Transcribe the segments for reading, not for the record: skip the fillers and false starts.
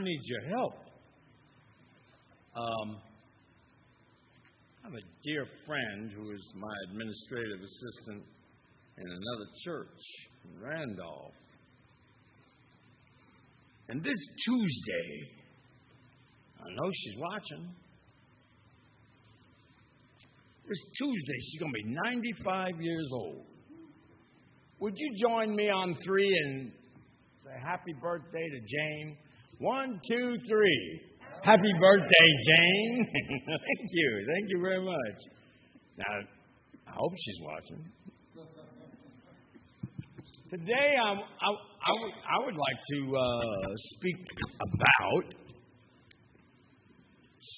need your help. I have a dear friend who is my administrative assistant in another church in Randolph. And this Tuesday, I know she's watching. This Tuesday, she's going to be 95 years old. Would you join me on 3 and say happy birthday to Jane? 1, 2, 3. Happy birthday, Jane. Thank you. Thank you very much. Now, I hope she's watching. Today, I would like to speak about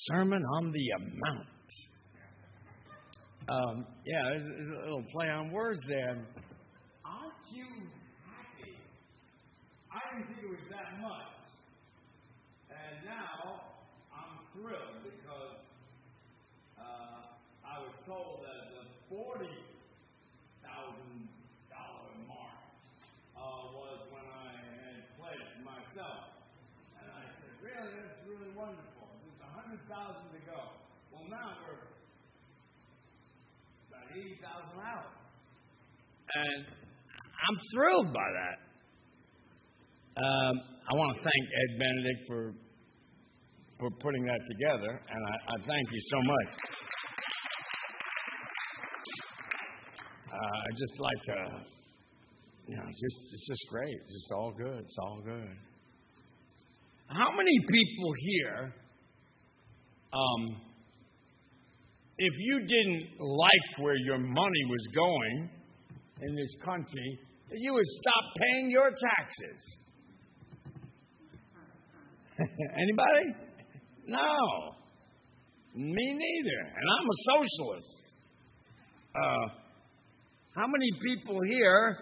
Sermon on the Mount. There's a little play on words there. Aren't you happy? I didn't think it was that much. And now I'm thrilled because I was told that the $40,000 mark was when I had pledged myself. And I said, really? That's really wonderful. There's 100,000 to go. Well, now we're about 80,000 out. And I'm thrilled by that. I want to thank Ed Benedict for putting that together, and I thank you so much. I just like to, it's just great. It's just all good. It's all good. How many people here, if you didn't like where your money was going in this country, you would stop paying your taxes? Anybody? No. Me neither. And I'm a socialist. How many people here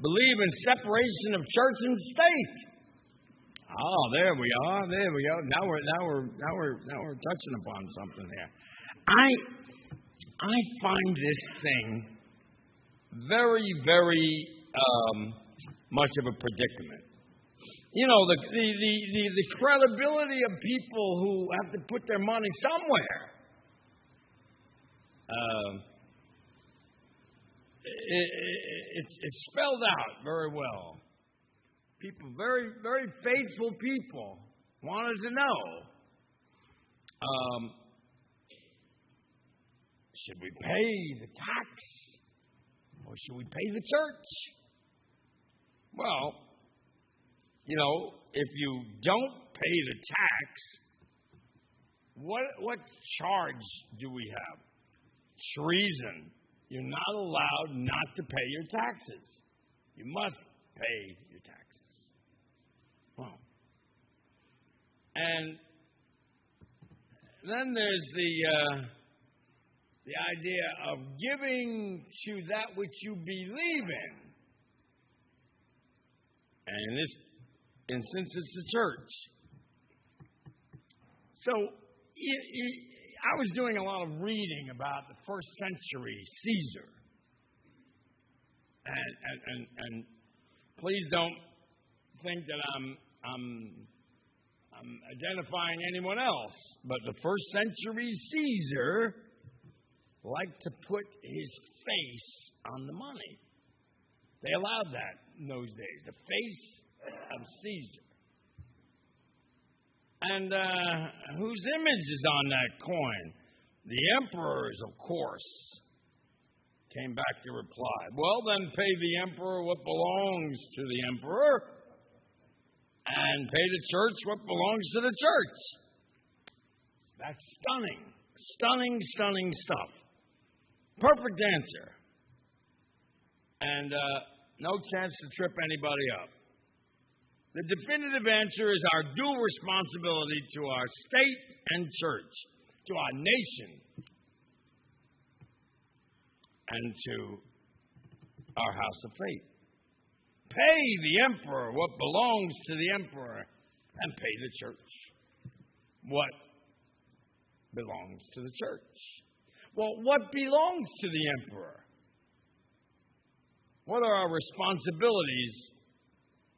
believe in separation of church and state? Oh, there we are. There we go. Now we're touching upon something here. I find this thing very, very much of a predicament. You know, the credibility of people who have to put their money somewhere. It's spelled out very well. People, very, very faithful people, wanted to know, should we pay the tax or should we pay the church? Well, you know, if you don't pay the tax, what charge do we have? Treason. You're not allowed not to pay your taxes. You must pay your taxes. Well, and then there's the idea of giving to that which you believe in. And in this instance, it's the church. So I was doing a lot of reading about the first century Caesar. And please don't think that I'm identifying anyone else, but the first century Caesar liked to put his face on the money. They allowed that in those days, the face of Caesar. And whose image is on that coin? The emperor's, of course. Came back to reply, well, then pay the emperor what belongs to the emperor, and pay the church what belongs to the church. That's stunning. Stunning, stunning stuff. Perfect answer. And no chance to trip anybody up. The definitive answer is our due responsibility to our state and church, to our nation, and to our house of faith. Pay the emperor what belongs to the emperor, and pay the church what belongs to the church. Well, what belongs to the emperor? What are our responsibilities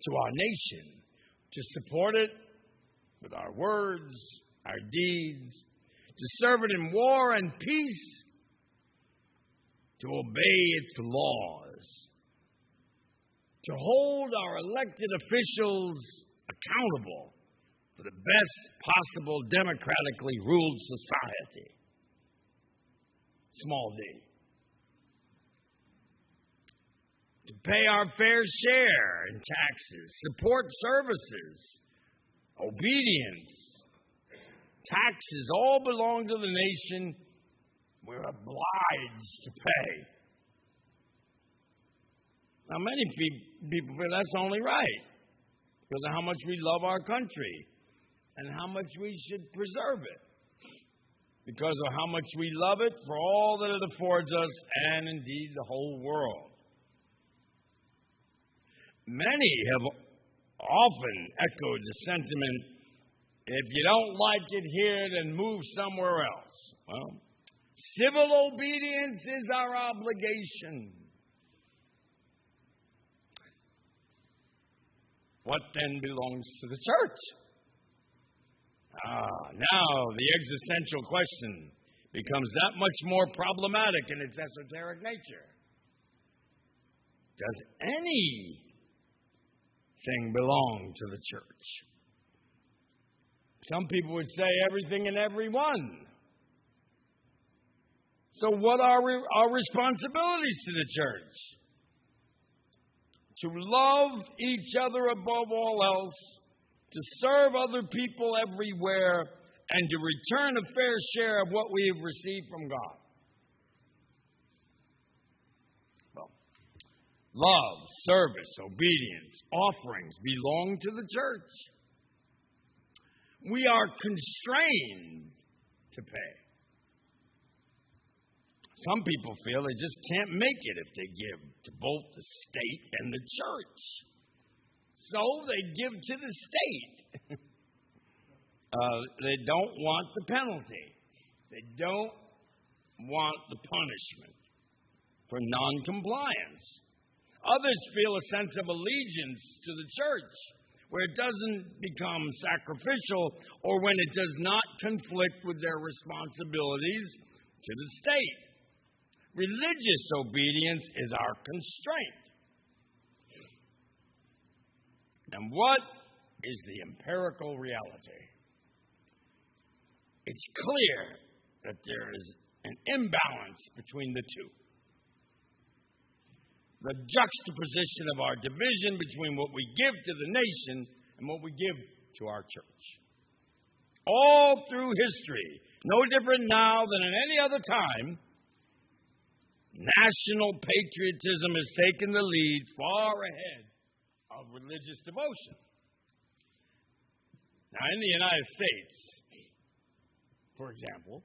to our nation? To support it with our words, our deeds, to serve it in war and peace, to obey its laws, to hold our elected officials accountable for the best possible democratically ruled society. Small d. To pay our fair share in taxes, support services, obedience. Taxes all belong to the nation. We're obliged to pay. Now, many people feel that's only right because of how much we love our country and how much we should preserve it, because of how much we love it for all that it affords us and indeed the whole world. Many have often echoed the sentiment, if you don't like it here, then move somewhere else. Well, civil obedience is our obligation. What then belongs to the church? Now the existential question becomes that much more problematic in its esoteric nature. Does anything belong to the church? Some people would say everything and everyone. So what are our responsibilities to the church? To love each other above all else, to serve other people everywhere, and to return a fair share of what we have received from God. Well, love, service, obedience, offerings belong to the church. We are constrained to pay. Some people feel they just can't make it if they give to both the state and the church. So they give to the state. They don't want the penalty. They don't want the punishment for noncompliance. Others feel a sense of allegiance to the church where it doesn't become sacrificial or when it does not conflict with their responsibilities to the state. Religious obedience is our constraint. And what is the empirical reality? It's clear that there is an imbalance between the two. The juxtaposition of our division between what we give to the nation and what we give to our church. All through history, no different now than at any other time, national patriotism has taken the lead far ahead of religious devotion. Now, in the United States, for example,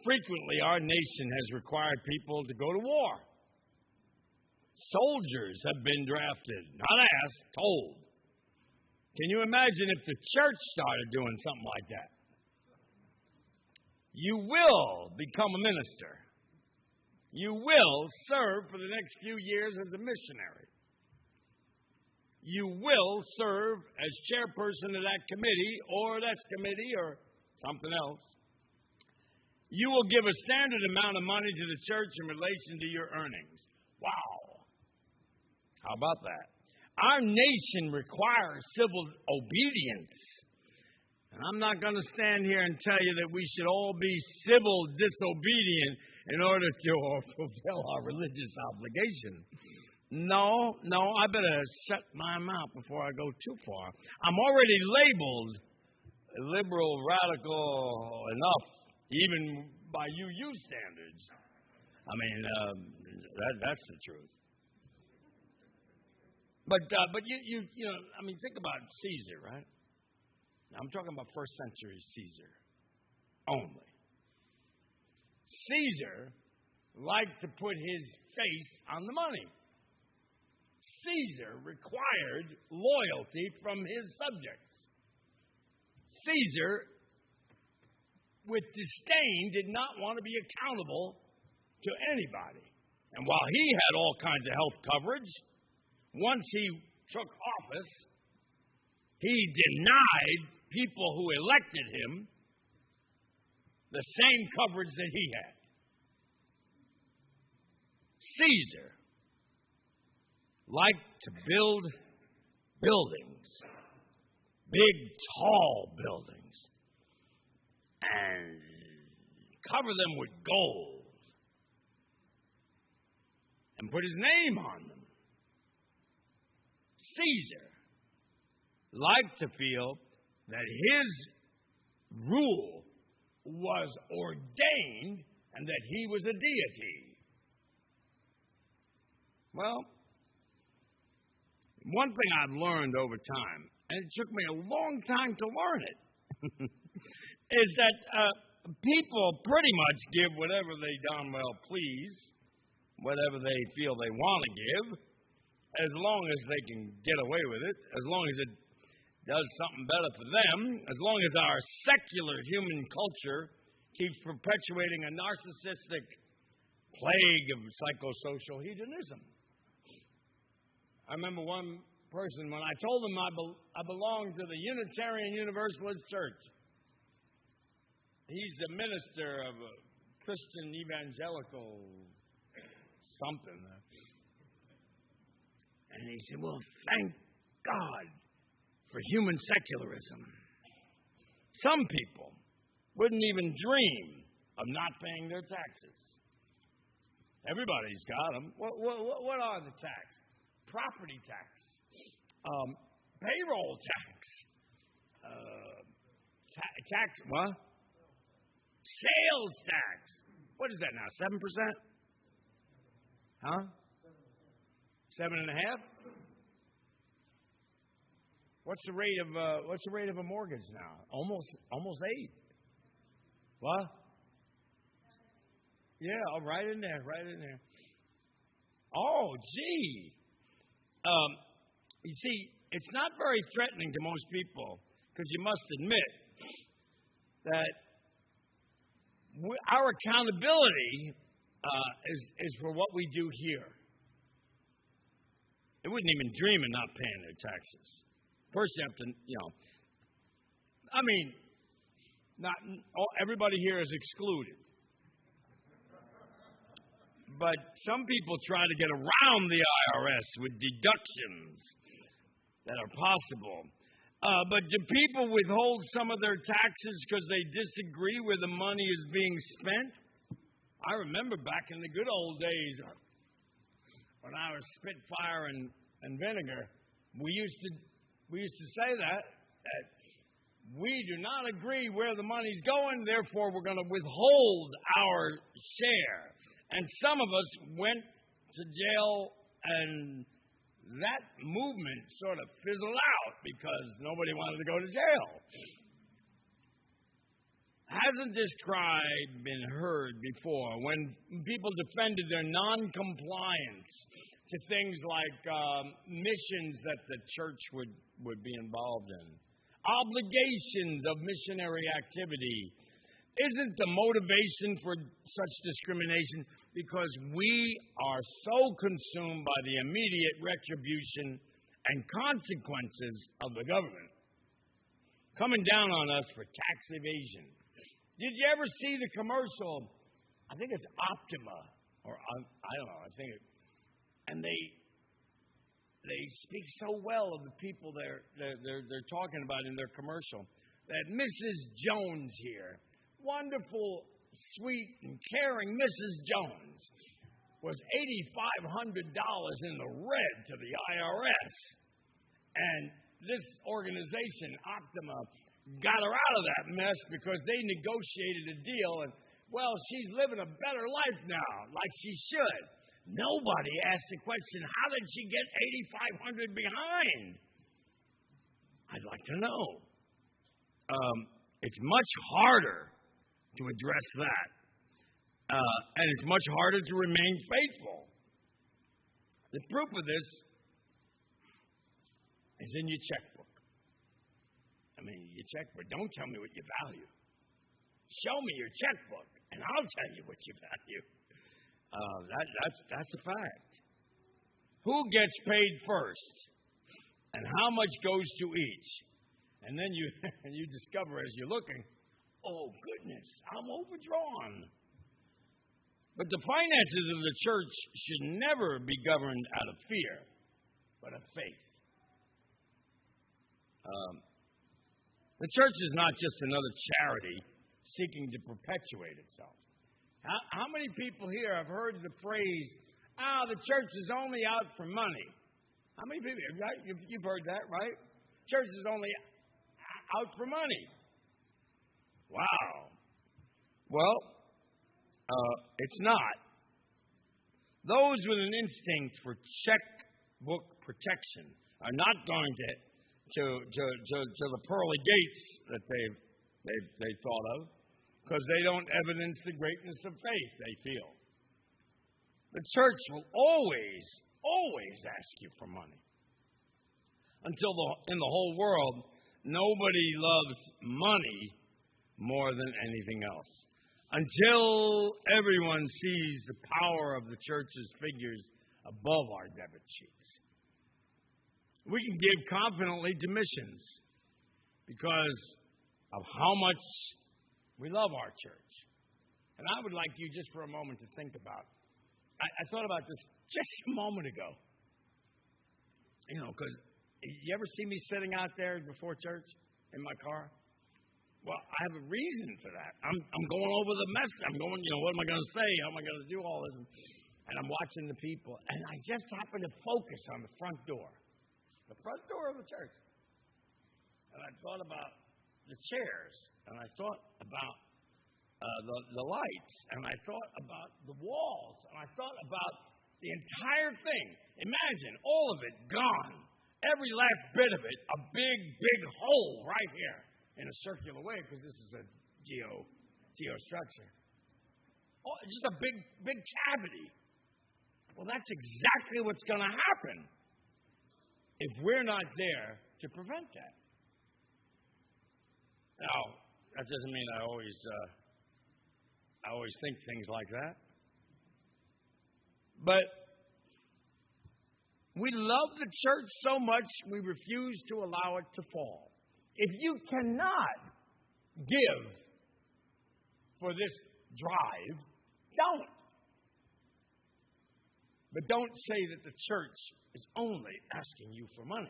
frequently our nation has required people to go to war. Soldiers have been drafted, not asked, told. Can you imagine if the church started doing something like that? You will become a minister. You will serve for the next few years as a missionary. You will serve as chairperson of that committee or something else. You will give a standard amount of money to the church in relation to your earnings. Wow. How about that? Our nation requires civil obedience. And I'm not going to stand here and tell you that we should all be civil disobedient in order to fulfill our religious obligation. No, I better shut my mouth before I go too far. I'm already labeled liberal, radical enough, even by UU standards. I mean, that's the truth. But you know, I mean, think about Caesar, right? Now, I'm talking about first century Caesar only. Caesar liked to put his face on the money. Caesar required loyalty from his subjects. Caesar, with disdain, did not want to be accountable to anybody. And while he had all kinds of health coverage, once he took office, he denied people who elected him the same coverage that he had. Caesar liked to build buildings, big, tall buildings, and cover them with gold and put his name on them. Caesar liked to feel that his rule was ordained and that he was a deity. Well, one thing I've learned over time, and it took me a long time to learn it, is that people pretty much give whatever they darn well please, whatever they feel they want to give, as long as they can get away with it, as long as it does something better for them, as long as our secular human culture keeps perpetuating a narcissistic plague of psychosocial hedonism. I remember one person, when I told him I belonged to the Unitarian Universalist Church. He's a minister of a Christian evangelical something. And he said, well, thank God for human secularism. Some people wouldn't even dream of not paying their taxes. Everybody's got them. What are the taxes? Property tax, payroll tax, tax, what? Sales tax. What is that now? 7%? Huh? 7.5%? What's the rate of a mortgage now? Almost 8. What? Yeah, right in there. Oh, gee. You see, it's not very threatening to most people because you must admit that our accountability is for what we do here. They wouldn't even dream of not paying their taxes. First, you have to, not everybody here is excluded. But some people try to get around the IRS with deductions that are possible. But do people withhold some of their taxes because they disagree where the money is being spent? I remember back in the good old days when I was Spitfire and vinegar, we used to say that we do not agree where the money's going, therefore we're going to withhold our share. And some of us went to jail, and that movement sort of fizzled out because nobody wanted to go to jail. Hasn't this cry been heard before when people defended their non-compliance to things like missions that the church would be involved in? Obligations of missionary activity. Isn't the motivation for such discrimination because we are so consumed by the immediate retribution and consequences of the government coming down on us for tax evasion? Did you ever see the commercial? I think it's Optima, or I don't know. And they speak so well of the people they're talking about in their commercial. That Mrs. Jones here, wonderful, sweet, and caring Mrs. Jones, was $8,500 in the red to the IRS. And this organization, Optima, got her out of that mess because they negotiated a deal. And, well, she's living a better life now, like she should. Nobody asked the question, how did she get $8,500 behind? I'd like to know. It's much harder to address that. And it's much harder to remain faithful. The proof of this is in your checkbook. Your checkbook. Don't tell me what you value. Show me your checkbook, and I'll tell you what you value. That's a fact. Who gets paid first, and how much goes to each? And then you you discover as you're looking, oh goodness, I'm overdrawn. But the finances of the church should never be governed out of fear, but of faith. The church is not just another charity seeking to perpetuate itself. How many people here have heard the phrase, the church is only out for money? How many people, right? You've heard that, right? Church is only out for money. Wow. Well, it's not. Those with an instinct for checkbook protection are not going to the pearly gates that they thought of, because they don't evidence the greatness of faith they feel. The church will always ask you for money. Until in the whole world, nobody loves money more than anything else. Until everyone sees the power of the church's figures above our debit sheets. We can give confidently to missions because of how much we love our church. And I would like you just for a moment to think about. I thought about this just a moment ago. You know, because you ever see me sitting out there before church in my car? Well, I have a reason for that. I'm going over the mess. I'm going, what am I going to say? How am I going to do all this? And I'm watching the people. And I just happen to focus on the front door. The front door of the church. And I thought about the chairs. And I thought about the lights. And I thought about the walls. And I thought about the entire thing. Imagine all of it gone. Every last bit of it. A big, big hole right here. In a circular way, because this is a geo structure. Oh, just a big, big cavity. Well, that's exactly what's going to happen if we're not there to prevent that. Now, that doesn't mean I always think things like that. But we love the church so much we refuse to allow it to fall. If you cannot give for this drive, don't. But don't say that the church is only asking you for money,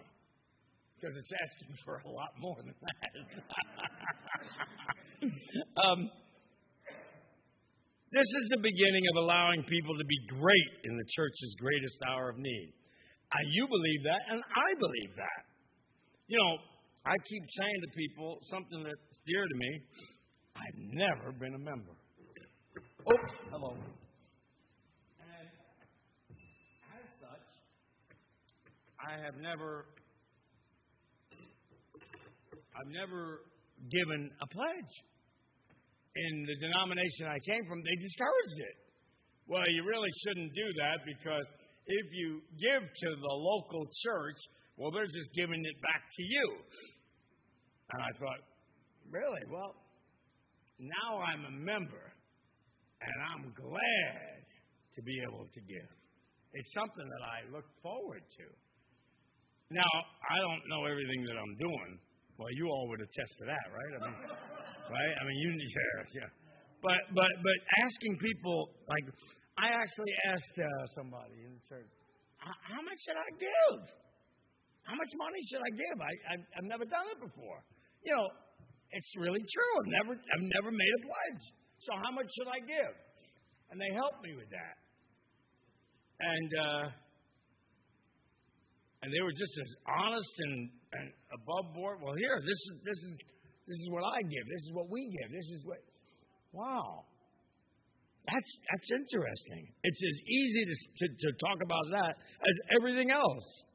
because it's asking for a lot more than that. This is the beginning of allowing people to be great in the church's greatest hour of need. You believe that, and I believe that. I keep saying to people something that's dear to me. I've never been a member. Oh, hello. And as such, I have never given a pledge. In the denomination I came from, they discouraged it. Well, you really shouldn't do that, because if you give to the local church, well, they're just giving it back to you. And I thought, really? Well, now I'm a member, and I'm glad to be able to give. It's something that I look forward to. Now, I don't know everything that I'm doing. Well, you all would attest to that, right? Right? Yeah. But asking people, like, I actually asked somebody in the church, how much should I give? How much money should I give? I've never done it before. It's really true. I've never made a pledge. So how much should I give? And they helped me with that. And they were just as honest and above board. Well, here, this is what I give. This is what we give. This is what. Wow, that's interesting. It's as easy to talk about that as everything else.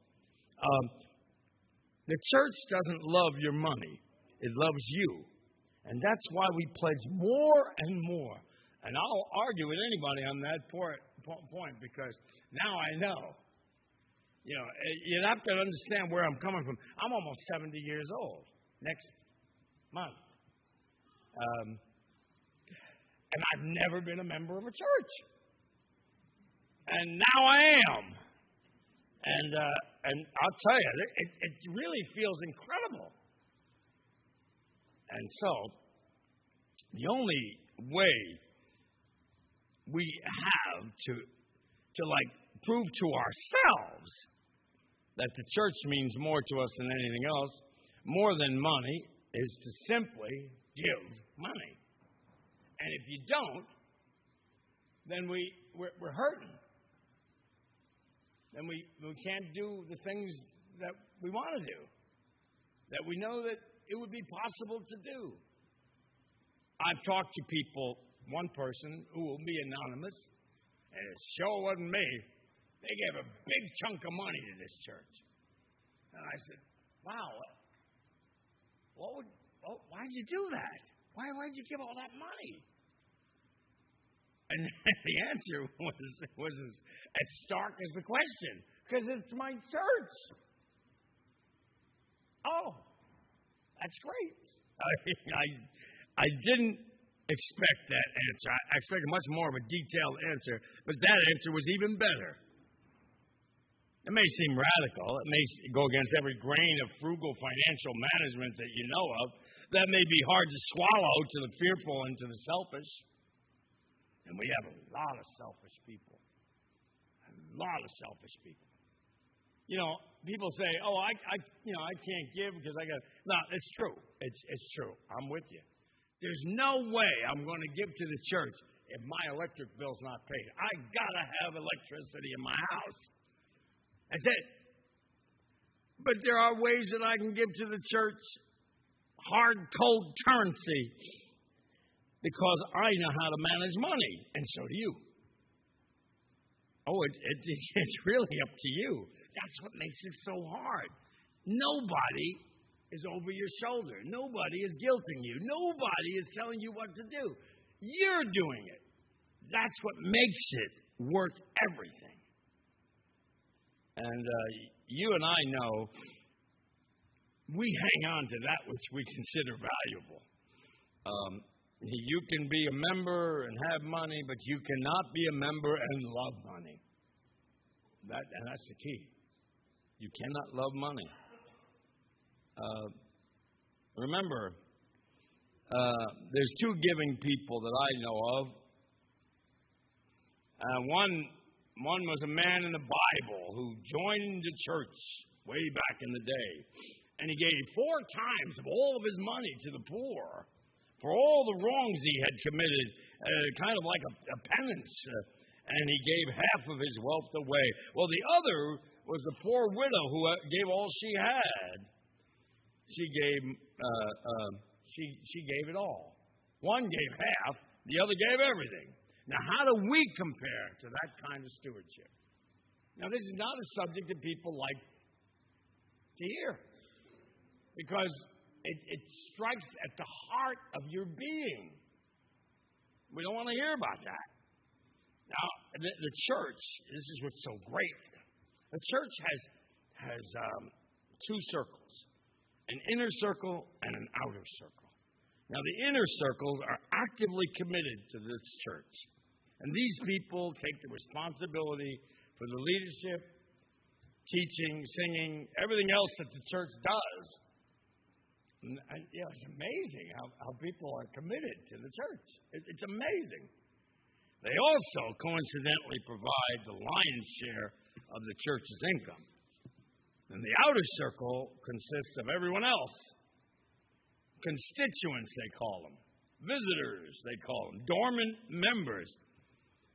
The church doesn't love your money. It loves you. And that's why we pledge more and more. And I'll argue with anybody on that point, because now I know. You have to understand where I'm coming from. I'm almost 70 years old next month. And I've never been a member of a church. And now I am. And I'll tell you, it really feels incredible. And so, the only way we have to prove to ourselves that the church means more to us than anything else, more than money, is to simply give money. And if you don't, then we're hurting. Then we can't do the things that we want to do, that we know that it would be possible to do. I've talked to people, one person who will be anonymous, and it sure wasn't me. They gave a big chunk of money to this church. And I said, wow, why'd you do that? Why'd you give all that money? And the answer was as stark as the question, because it's my church. Oh, that's great. I didn't expect that answer. I expected much more of a detailed answer, but that answer was even better. It may seem radical. It may go against every grain of frugal financial management that you know of. That may be hard to swallow to the fearful and to the selfish. And we have a lot of selfish people. A lot of selfish people. You know, people say, "Oh, I can't give because I got." No, it's true. It's true. I'm with you. There's no way I'm going to give to the church if my electric bill's not paid. I gotta have electricity in my house. That's it. But there are ways that I can give to the church hard, cold currency because I know how to manage money, and so do you. Oh, it's really up to you. That's what makes it so hard. Nobody is over your shoulder. Nobody is guilting you. Nobody is telling you what to do. You're doing it. That's what makes it worth everything. And you and I know we hang on to that which we consider valuable. You can be a member and have money, but you cannot be a member and love money. And that's the key. You cannot love money. Remember, there's two giving people that I know of. One was a man in the Bible who joined the church way back in the day. And he gave 4 times of all of his money to the poor for all the wrongs he had committed, kind of like a penance. And he gave half of his wealth away. Well, the other was the poor widow who gave all she had. She gave it all. One gave half, the other gave everything. Now, how do we compare to that kind of stewardship? Now, this is not a subject that people like to hear because it strikes at the heart of your being. We don't want to hear about that. Now, the church, this is what's so great. The church has 2 circles, an inner circle and an outer circle. Now, the inner circles are actively committed to this church. And these people take the responsibility for the leadership, teaching, singing, everything else that the church does. And it's amazing how people are committed to the church. It's amazing. They also coincidentally provide the lion's share of the church's income. And the outer circle consists of everyone else. Constituents, they call them. Visitors, they call them. Dormant members.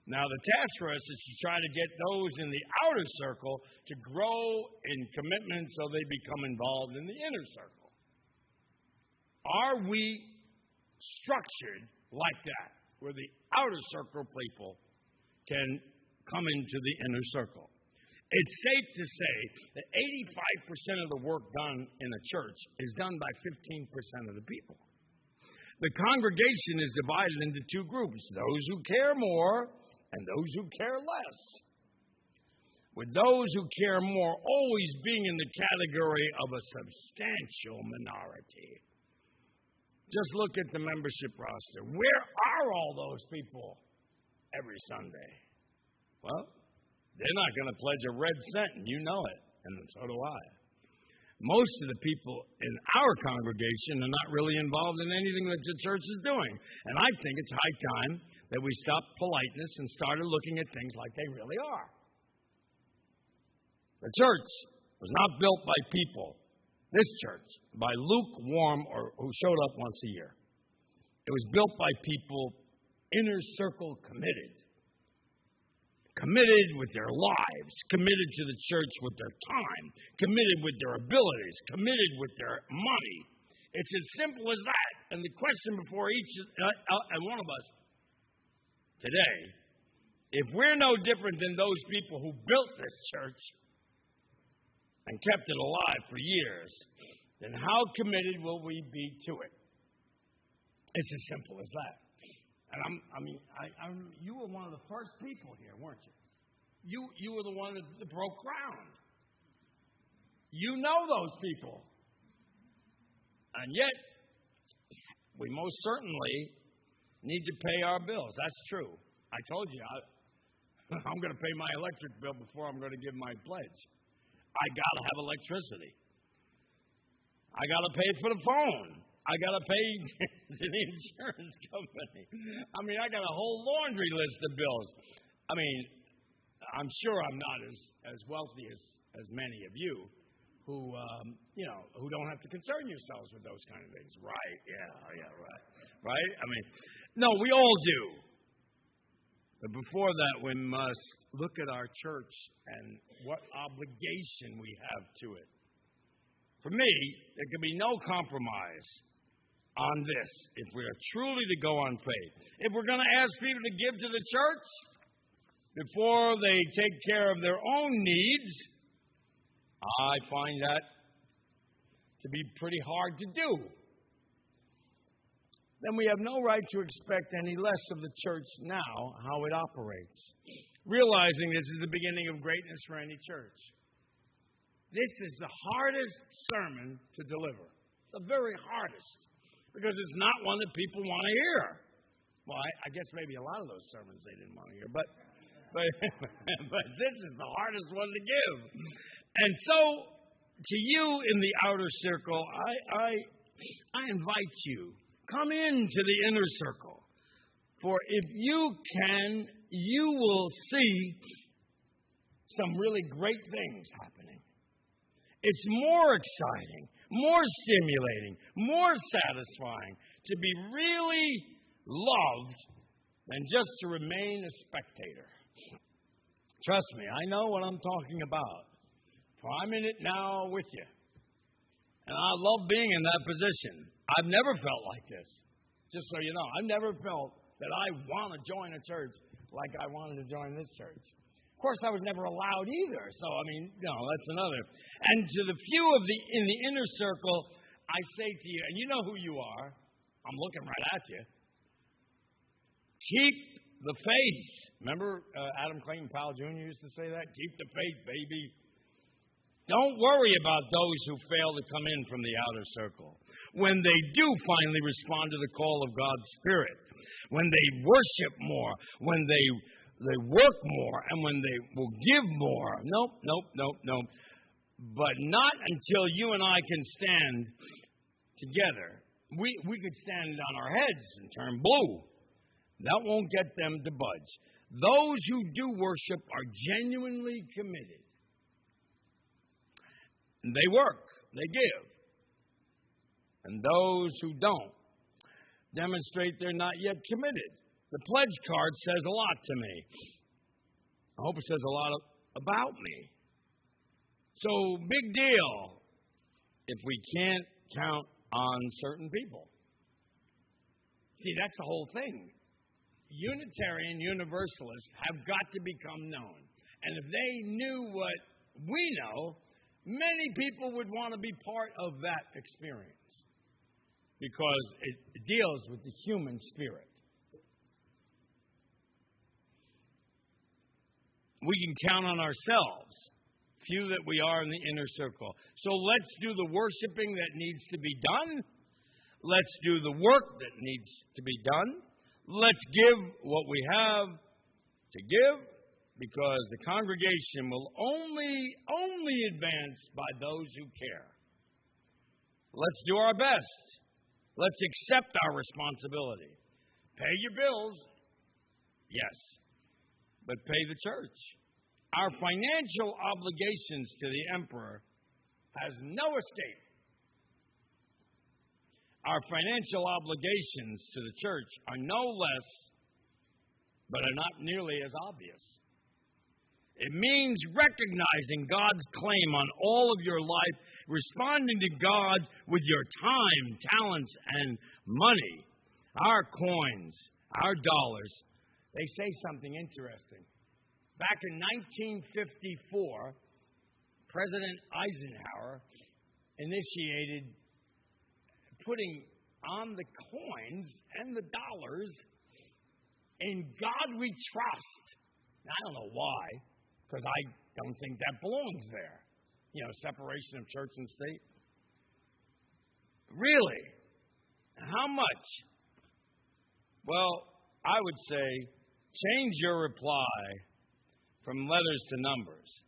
Now, the task for us is to try to get those in the outer circle to grow in commitment so they become involved in the inner circle. Are we structured like that, where the outer circle people can come into the inner circle? It's safe to say that 85% of the work done in a church is done by 15% of the people. The congregation is divided into 2 groups, those who care more and those who care less. With those who care more always being in the category of a substantial minority. Just look at the membership roster. Where are all those people every Sunday? Well, they're not going to pledge a red cent, and you know it, and so do I. most of the people in our congregation are not really involved in anything that the church is doing. And I think it's high time that we stopped politeness and started looking at things like they really are. The church was not built by people, this church, by lukewarm or who showed up once a year. It was built by people inner circle committed. Committed with their lives, committed to the church with their time, committed with their abilities, committed with their money. It's as simple as that. And the question before each and one of us today, if we're no different than those people who built this church and kept it alive for years, then how committed will we be to it? It's as simple as that. And you were one of the first people here, weren't you? You were the one that broke ground. You know those people. And yet, we most certainly need to pay our bills. That's true. I told you, I'm going to pay my electric bill before I'm going to give my pledge. I got to have electricity. I got to pay for the phone. I got to pay to the insurance company. I mean, I got a whole laundry list of bills. I mean, I'm sure I'm not as wealthy as many of you who, who don't have to concern yourselves with those kind of things. Right, yeah, right. Right? I mean, no, we all do. But before that, we must look at our church and what obligation we have to it. For me, there can be no compromise on this if we are truly to go on faith. If we're going to ask people to give to the church before they take care of their own needs, I find that to be pretty hard to do. Then we have no right to expect any less of the church now, how it operates. Realizing this is the beginning of greatness for any church. This is the hardest sermon to deliver. The very hardest. Because it's not one that people want to hear. Well, I guess maybe a lot of those sermons they didn't want to hear. But this is the hardest one to give. And so, to you in the outer circle, I invite you, come into the inner circle. For if you can, you will see some really great things happening. It's more exciting, more stimulating, more satisfying to be really loved than just to remain a spectator. Trust me, I know what I'm talking about. For I'm in it now with you. And I love being in that position. I've never felt like this. Just so you know, I've never felt that I want to join a church like I wanted to join this church. Of course, I was never allowed either. So, that's another. And to the few in the inner circle, I say to you, and you know who you are. I'm looking right at you. Keep the faith. Remember Adam Clayton Powell Jr. used to say that? Keep the faith, baby. Don't worry about those who fail to come in from the outer circle. When they do finally respond to the call of God's Spirit, when they worship more, when they work more, and when they will give more. Nope. But not until you and I can stand together. We could stand on our heads and turn blue. That won't get them to budge. Those who do worship are genuinely committed. They work, they give. And those who don't demonstrate they're not yet committed. The pledge card says a lot to me. I hope it says a lot about me. So, big deal if we can't count on certain people. See, that's the whole thing. Unitarian Universalists have got to become known. And if they knew what we know, many people would want to be part of that experience because it deals with the human spirit. We can count on ourselves, few that we are in the inner circle. So let's do the worshiping that needs to be done. Let's do the work that needs to be done. Let's give what we have to give, because the congregation will only advance by those who care. let's do our best. Let's accept our responsibility. Pay your bills, yes, but pay the church. Our financial obligations to the emperor has no escape. Our financial obligations to the church are no less, but are not nearly as obvious. It means recognizing God's claim on all of your life, responding to God with your time, talents, and money. Our coins, our dollars, they say something interesting. Back in 1954, President Eisenhower initiated putting on the coins and the dollars, "In God we trust." Now, I don't know why, because I don't think that belongs there. Separation of church and state. Really? How much? Well, I would say change your reply from letters to numbers.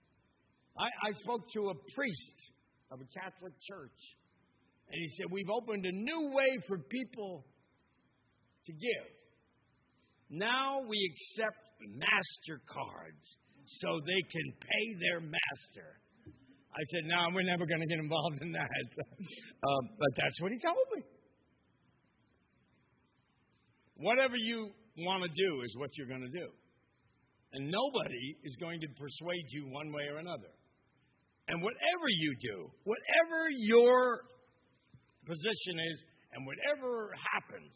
I spoke to a priest of a Catholic church, and he said, we've opened a new way for people to give. Now we accept MasterCards so they can pay their master. I said, no, we're never going to get involved in that. But that's what he told me. Whatever you want to do is what you're going to do. And nobody is going to persuade you one way or another. And whatever you do, whatever your position is, and whatever happens,